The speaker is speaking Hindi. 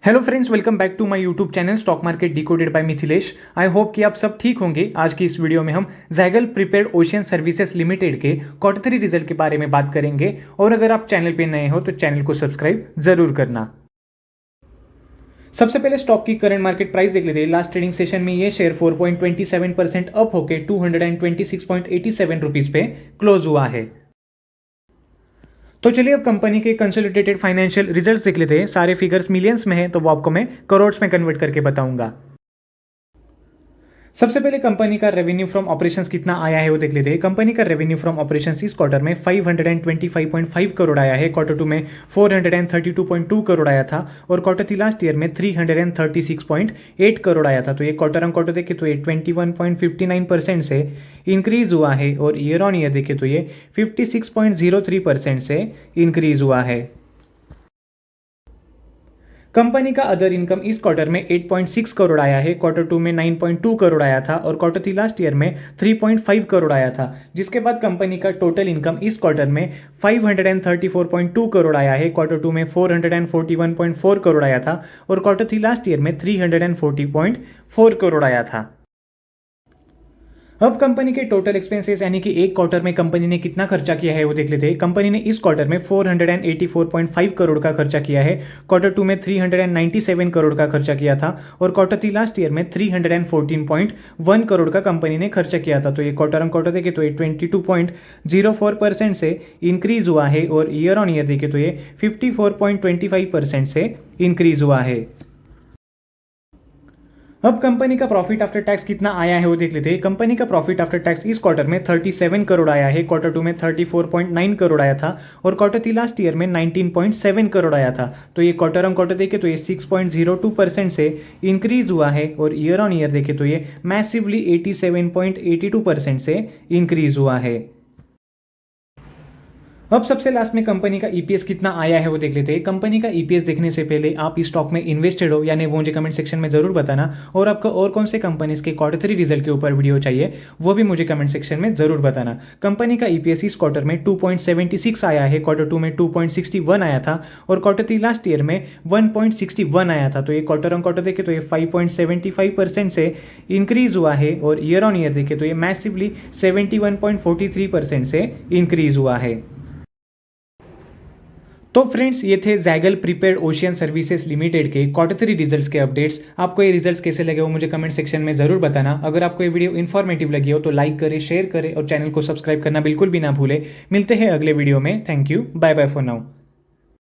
Hello friends, welcome back to my YouTube channel stock market decoded by Mithilesh. I hope कि आप सब ठीक होंगे। आज की इस वीडियो में हम ज़ैगल प्रीपेड ओशियन सर्विसेज लिमिटेड के Q3 रिजल्ट के बारे में बात करेंगे। और अगर आप चैनल पे नए हो तो चैनल को सब्सक्राइब जरूर करना। सबसे पहले स्टॉक की करंट मार्केट प्राइस देख लेते हैं। लास्ट ट्रेडिंग सेशन में ये शेयर 4.27% अप होकर 226.87 रुपीज पे क्लोज हुआ है। तो चलिए अब कंपनी के कंसोलिडेटेड फाइनेंशियल रिजल्ट्स देख लेते हैं। सारे फिगर्स मिलियंस में हैं तो वो आपको मैं करोड़्स में कन्वर्ट करके बताऊंगा। सबसे पहले कंपनी का रेवेन्यू फ्रॉम ऑपरेशंस कितना आया है वो देख लेते हैं। कंपनी का रेवेन्यू फ्रॉम ऑपरेशंस इस क्वार्टर में 525.5 करोड़ आया है। Q2 में 432.2 करोड़ आया था और Q3 लास्ट ईयर में 336.8 करोड़ आया था। तो ये क्वार्टर ऑन क्वार्टर देखे तो ये 21.59% से इंक्रीज हुआ है और ईयर ऑन ईयर देखे तो ये 56.03% से इंक्रीज हुआ है। कंपनी का अदर इनकम इस क्वार्टर में 8.6 करोड़ आया है। Q2 में 9.2 करोड़ आया था और Q3 लास्ट ईयर में 3.5 करोड़ आया था। जिसके बाद कंपनी का टोटल इनकम इस क्वार्टर में 534.2 करोड़ आया है। Q2 में 441.4 करोड़ आया था और Q3 लास्ट ईयर में 340.4 करोड़ आया था। अब कंपनी के टोटल एक्सपेंसेस यानी कि एक क्वार्टर में कंपनी ने कितना खर्चा किया है वो देख लेते हैं। कंपनी ने इस क्वार्टर में 484.5 करोड़ का खर्चा किया है। Q2 में 397 करोड़ का खर्चा किया था और Q3 लास्ट ईयर में 314.1 करोड़ का कंपनी ने खर्चा किया था। तो ये क्वार्टर ऑन क्वार्टर देखे तो ये 22.04% से इंक्रीज हुआ है और ईयर ऑन ईयर देखे तो ये 54.25% से इंक्रीज हुआ है। अब कंपनी का प्रॉफिट आफ्टर टैक्स कितना आया है वो देख लेते हैं। कंपनी का प्रॉफिट आफ्टर टैक्स इस क्वार्टर में 37 करोड़ आया है। Q2 में 34.9 करोड़ आया था और Q3 लास्ट ईयर में 19.7 करोड़ आया था। तो ये क्वार्टर ऑन क्वार्टर देखे तो ये 6.02% से इंक्रीज हुआ है और ईयर ऑन ईयर देखे तो ये मैसिवली 87.82% से इंक्रीज हुआ है। अब सबसे लास्ट में कंपनी का ईपीएस कितना आया है वो देख लेते हैं। कंपनी का ईपीएस देखने से पहले आप इस स्टॉक में इन्वेस्टेड हो या नहीं वो मुझे कमेंट सेक्शन में जरूर बताना। और आपको और कौन से कंपनीज के Q3 रिजल्ट के ऊपर वीडियो चाहिए वो भी मुझे कमेंट सेक्शन में जरूर बताना। कंपनी का ईपीएस इस क्वार्टर में 2.76 आया है। Q2 में 2.61 आया था और Q3 लास्ट ईयर में 1.61 आया था। तो ये क्वार्टर ऑन क्वार्टर देखे तो ये 5.75% से इंक्रीज हुआ है और ईयर ऑन ईयर देखे तो ये मैसिवली 71.43% से इंक्रीज हुआ है। तो फ्रेंड्स, ये थे ज़ैगल प्रीपेड ओशियन सर्विसेज लिमिटेड के Q3 रिजल्ट्स के अपडेट्स। आपको ये रिजल्ट्स कैसे लगे वो मुझे कमेंट सेक्शन में जरूर बताना। अगर आपको ये वीडियो इन्फॉर्मेटिव लगी हो तो लाइक करें, शेयर करें और चैनल को सब्सक्राइब करना बिल्कुल भी ना भूलें। मिलते हैं अगले वीडियो में। Thank you, bye bye for now.